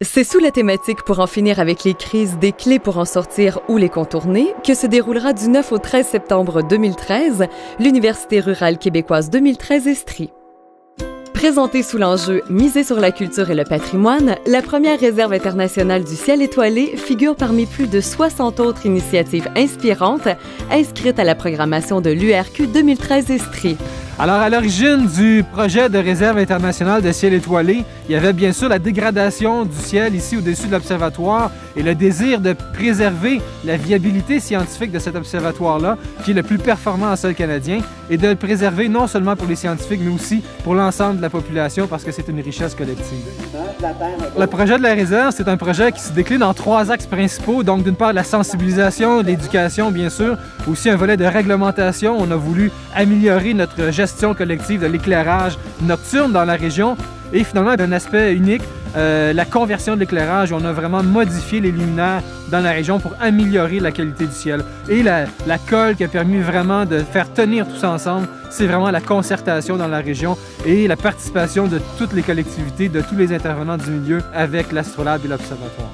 C'est sous la thématique Pour en finir avec les crises, des clés pour en sortir ou les contourner que se déroulera du 9 au 13 septembre 2013 l'Université rurale québécoise 2013 Estrie. Présentée sous l'enjeu « Miser sur la culture et le patrimoine », la première réserve internationale du ciel étoilé figure parmi plus de 60 autres initiatives inspirantes inscrites à la programmation de l'URQ 2013 Estrie. Alors, à l'origine du projet de réserve internationale de ciel étoilé, il y avait bien sûr la dégradation du ciel ici au-dessus de l'observatoire et le désir de préserver la viabilité scientifique de cet observatoire-là, qui est le plus performant en sol canadien, et de le préserver non seulement pour les scientifiques, mais aussi pour l'ensemble de la population, parce que c'est une richesse collective. Le projet de la réserve, c'est un projet qui se décline en 3 axes principaux. Donc, d'une part, la sensibilisation, l'éducation, bien sûr, aussi un volet de réglementation. On a voulu améliorer notre gestion collective de l'éclairage nocturne dans la région. Et finalement, d'un aspect unique, la conversion de l'éclairage. On a vraiment modifié les luminaires dans la région pour améliorer la qualité du ciel. Et la colle qui a permis vraiment de faire tenir tout ça ensemble, c'est vraiment la concertation dans la région et la participation de toutes les collectivités, de tous les intervenants du milieu avec l'Astrolabe et l'Observatoire.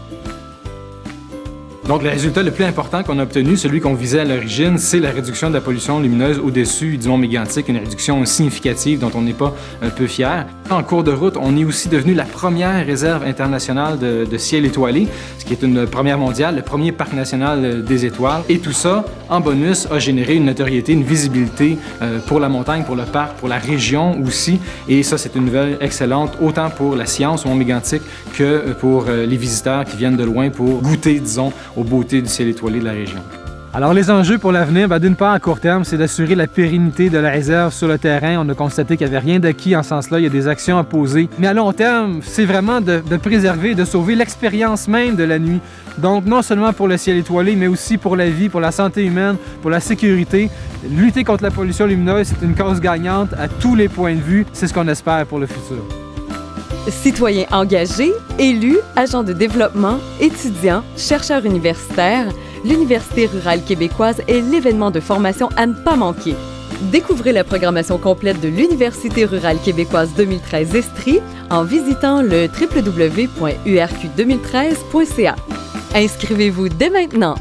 Donc, le résultat le plus important qu'on a obtenu, celui qu'on visait à l'origine, c'est la réduction de la pollution lumineuse au-dessus du mont Mégantic, une réduction significative dont on n'est pas un peu fier. En cours de route, on est aussi devenu la première réserve internationale de ciel étoilé, ce qui est une première mondiale, le premier parc national des étoiles. Et tout ça, en bonus, a généré une notoriété, une visibilité pour la montagne, pour le parc, pour la région aussi. Et ça, c'est une nouvelle excellente, autant pour la science au mont Mégantic que pour les visiteurs qui viennent de loin pour goûter, disons, aux beautés du ciel étoilé de la région. Alors, les enjeux pour l'avenir, d'une part, à court terme, c'est d'assurer la pérennité de la réserve sur le terrain. On a constaté qu'il n'y avait rien d'acquis en ce sens-là. Il y a des actions à poser. Mais à long terme, c'est vraiment de préserver, de sauver l'expérience même de la nuit. Donc, non seulement pour le ciel étoilé, mais aussi pour la vie, pour la santé humaine, pour la sécurité. Lutter contre la pollution lumineuse, c'est une cause gagnante à tous les points de vue. C'est ce qu'on espère pour le futur. Citoyens engagés, élus, agents de développement, étudiants, chercheurs universitaires, l'Université rurale québécoise est l'événement de formation à ne pas manquer. Découvrez la programmation complète de l'Université rurale québécoise 2013 Estrie en visitant le www.urq2013.ca. Inscrivez-vous dès maintenant!